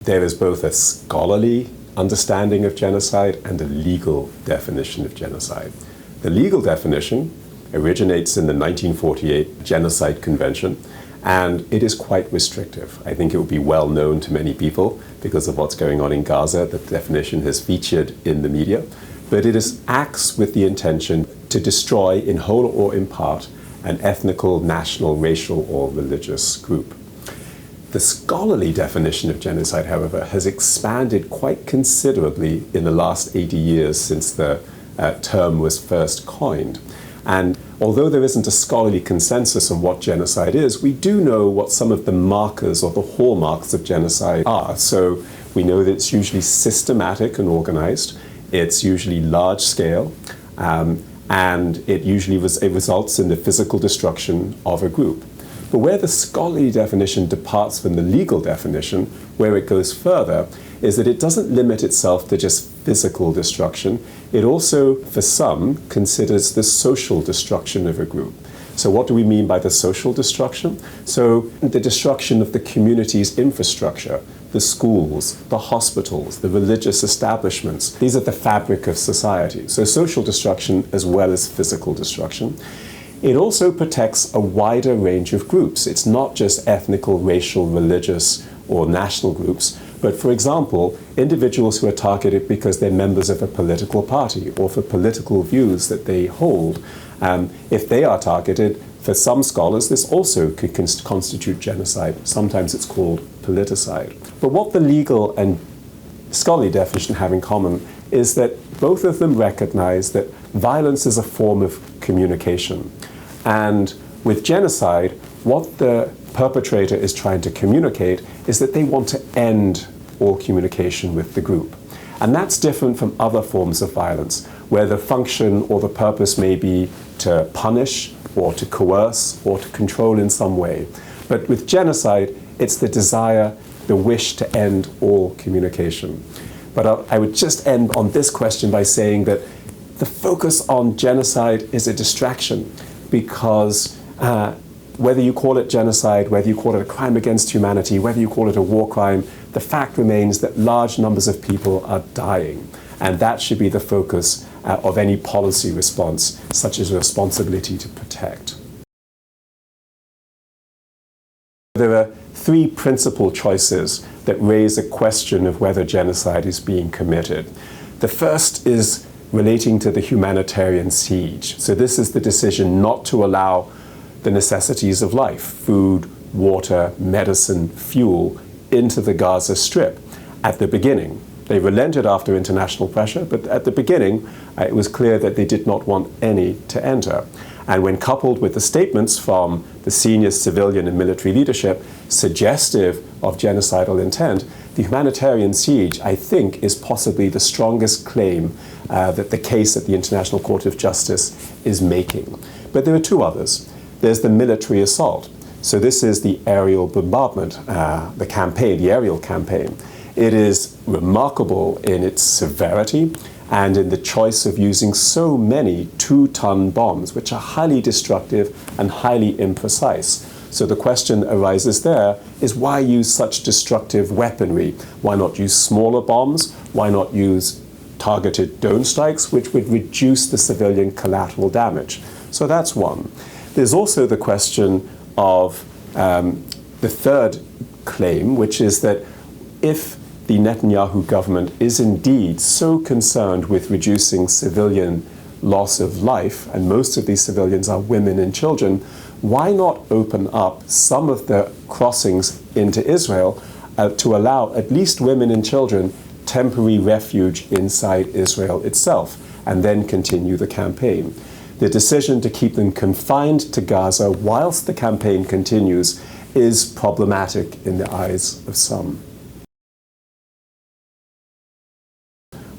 There is both a scholarly understanding of genocide and a legal definition of genocide. The legal definition originates in the 1948 Genocide Convention, and it is quite restrictive. I think it will be well known to many people because of what's going on in Gaza. The definition has featured in the media, but it acts with the intention to destroy, in whole or in part, an ethnical, national, racial, or religious group. The scholarly definition of genocide, however, has expanded quite considerably in the last 80 years since the term was first coined. And although there isn't a scholarly consensus on what genocide is, we do know what some of the markers or the hallmarks of genocide are. So we know that it's usually systematic and organized, it's usually large scale, and it usually results in the physical destruction of a group. But where the scholarly definition departs from the legal definition, where it goes further, is that it doesn't limit itself to just physical destruction. It also, for some, considers the social destruction of a group. So what do we mean by the social destruction? So the destruction of the community's infrastructure, the schools, the hospitals, the religious establishments. These are the fabric of society. So social destruction as well as physical destruction. It also protects a wider range of groups. It's not just ethnical, racial, religious, or national groups, but for example, individuals who are targeted because they're members of a political party or for political views that they hold. If they are targeted, for some scholars, this also could constitute genocide. Sometimes it's called politicide. But what the legal and scholarly definition have in common is that both of them recognize that violence is a form of communication. And with genocide, what the perpetrator is trying to communicate is that they want to end all communication with the group. And that's different from other forms of violence, where the function or the purpose may be to punish or to coerce or to control in some way. But with genocide, it's the desire, the wish to end all communication. But I would just end on this question by saying that the focus on genocide is a distraction, because whether you call it genocide, whether you call it a crime against humanity, whether you call it a war crime, the fact remains that large numbers of people are dying. And that should be the focus of any policy response, such as a responsibility to protect. There are three principal choices that raise a question of whether genocide is being committed. The first is relating to the humanitarian siege. So this is the decision not to allow the necessities of life, food, water, medicine, fuel, into the Gaza Strip at the beginning. They relented after international pressure, but at the beginning, it was clear that they did not want any to enter. And when coupled with the statements from the senior civilian and military leadership suggestive of genocidal intent, the humanitarian siege, I think, is possibly the strongest claim that the case at the International Court of Justice is making. But there are two others. There's the military assault. So this is the aerial bombardment, the campaign, the aerial campaign. It is remarkable in its severity and in the choice of using so many 2-ton bombs, which are highly destructive and highly imprecise. So the question arises there is, why use such destructive weaponry? Why not use smaller bombs? Why not use targeted drone strikes, which would reduce the civilian collateral damage? So that's one. There's also the question of the third claim, which is that if the Netanyahu government is indeed so concerned with reducing civilian loss of life, and most of these civilians are women and children, why not open up some of the crossings into Israel to allow at least women and children temporary refuge inside Israel itself, and then continue the campaign? The decision to keep them confined to Gaza whilst the campaign continues is problematic in the eyes of some.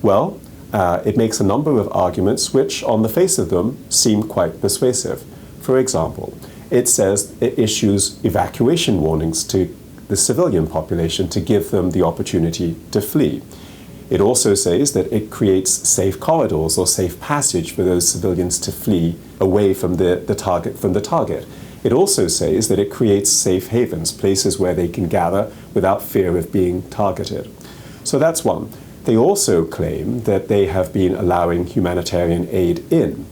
Well, it makes a number of arguments which, on the face of them, seem quite persuasive. For example, it says it issues evacuation warnings to the civilian population to give them the opportunity to flee. It also says that it creates safe corridors or safe passage for those civilians to flee away from the target. It also says that it creates safe havens, places where they can gather without fear of being targeted. So that's one. They also claim that they have been allowing humanitarian aid in.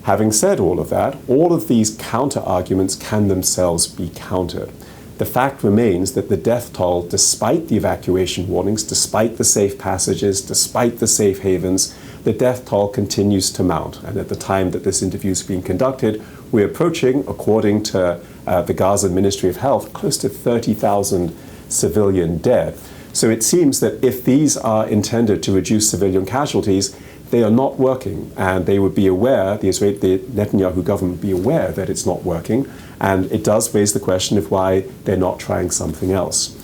Having said all of that, all of these counter-arguments can themselves be countered. The fact remains that the death toll, despite the evacuation warnings, despite the safe passages, despite the safe havens, the death toll continues to mount. And at the time that this interview is being conducted, we're approaching, according to the Gaza Ministry of Health, close to 30,000 civilian dead. So it seems that if these are intended to reduce civilian casualties, they are not working, and they would be aware, the Netanyahu government would be aware that it's not working, and it does raise the question of why they're not trying something else.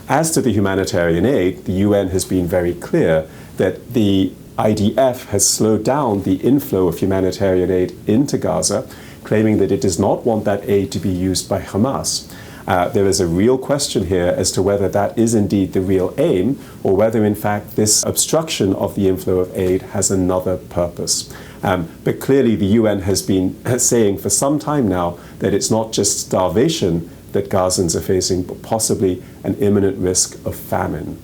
As to the humanitarian aid, the UN has been very clear that the IDF has slowed down the inflow of humanitarian aid into Gaza, claiming that it does not want that aid to be used by Hamas. There is a real question here as to whether that is indeed the real aim, or whether in fact this obstruction of the inflow of aid has another purpose. But clearly the UN has been saying for some time now that it's not just starvation that Gazans are facing, but possibly an imminent risk of famine.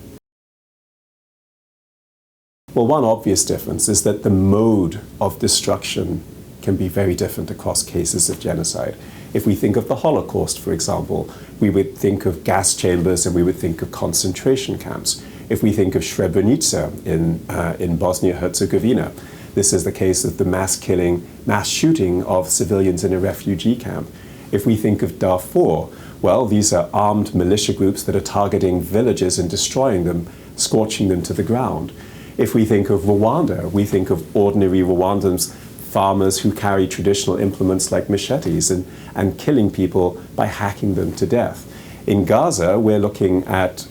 Well, one obvious difference is that the mode of destruction can be very different across cases of genocide. If we think of the Holocaust, for example, we would think of gas chambers and we would think of concentration camps. If we think of Srebrenica in Bosnia-Herzegovina, this is the case of the mass shooting of civilians in a refugee camp. If we think of Darfur, well, these are armed militia groups that are targeting villages and destroying them, scorching them to the ground. If we think of Rwanda, we think of ordinary Rwandans, farmers who carry traditional implements like machetes and killing people by hacking them to death. In Gaza, we're looking at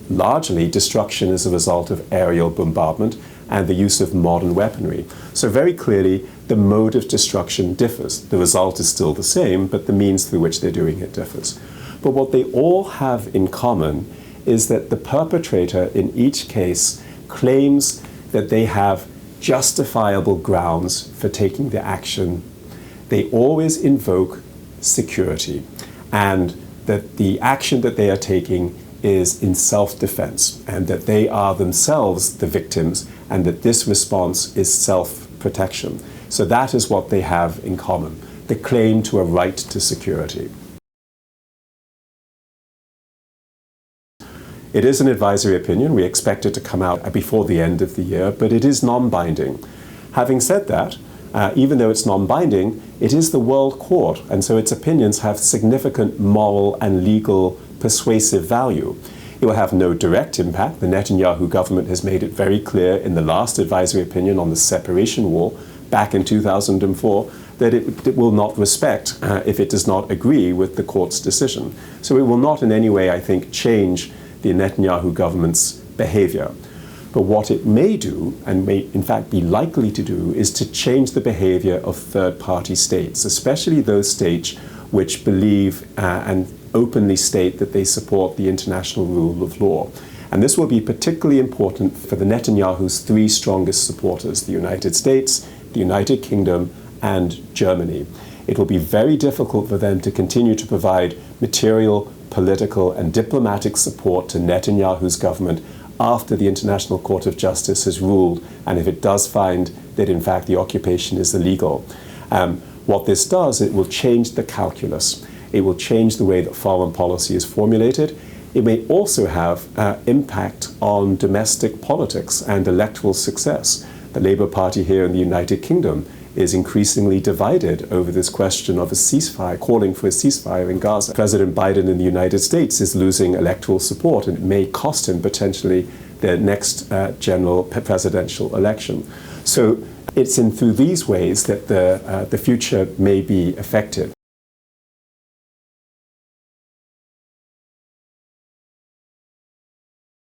largely destruction as a result of aerial bombardment and the use of modern weaponry. So very clearly, the mode of destruction differs. The result is still the same, but the means through which they're doing it differs. But what they all have in common is that the perpetrator in each case claims that they have justifiable grounds for taking the action. They always invoke security, and that the action that they are taking is in self-defense, and that they are themselves the victims, and that this response is self-protection. So that is what they have in common, the claim to a right to security. It is an advisory opinion. We expect it to come out before the end of the year, but it is non-binding. Having said that, even though it's non-binding, it is the World Court, and so its opinions have significant moral and legal persuasive value. It will have no direct impact. The Netanyahu government has made it very clear in the last advisory opinion on the separation wall back in 2004 that it will not respect if it does not agree with the court's decision. So it will not in any way, I think, change the Netanyahu government's behavior. But what it may do, and may in fact be likely to do, is to change the behavior of third-party states, especially those states which believe and openly state that they support the international rule of law. And this will be particularly important for the Netanyahu's three strongest supporters, the United States, the United Kingdom, and Germany. It will be very difficult for them to continue to provide material, political, and diplomatic support to Netanyahu's government after the International Court of Justice has ruled, and if it does find that in fact the occupation is illegal. What this does, it will change the calculus. It will change the way that foreign policy is formulated. It may also have impact on domestic politics and electoral success. The Labour Party here in the United Kingdom is increasingly divided over this question of a ceasefire, calling for a ceasefire in Gaza. President Biden in the United States is losing electoral support, and it may cost him potentially the next general presidential election. So it's through these ways that the future may be affected.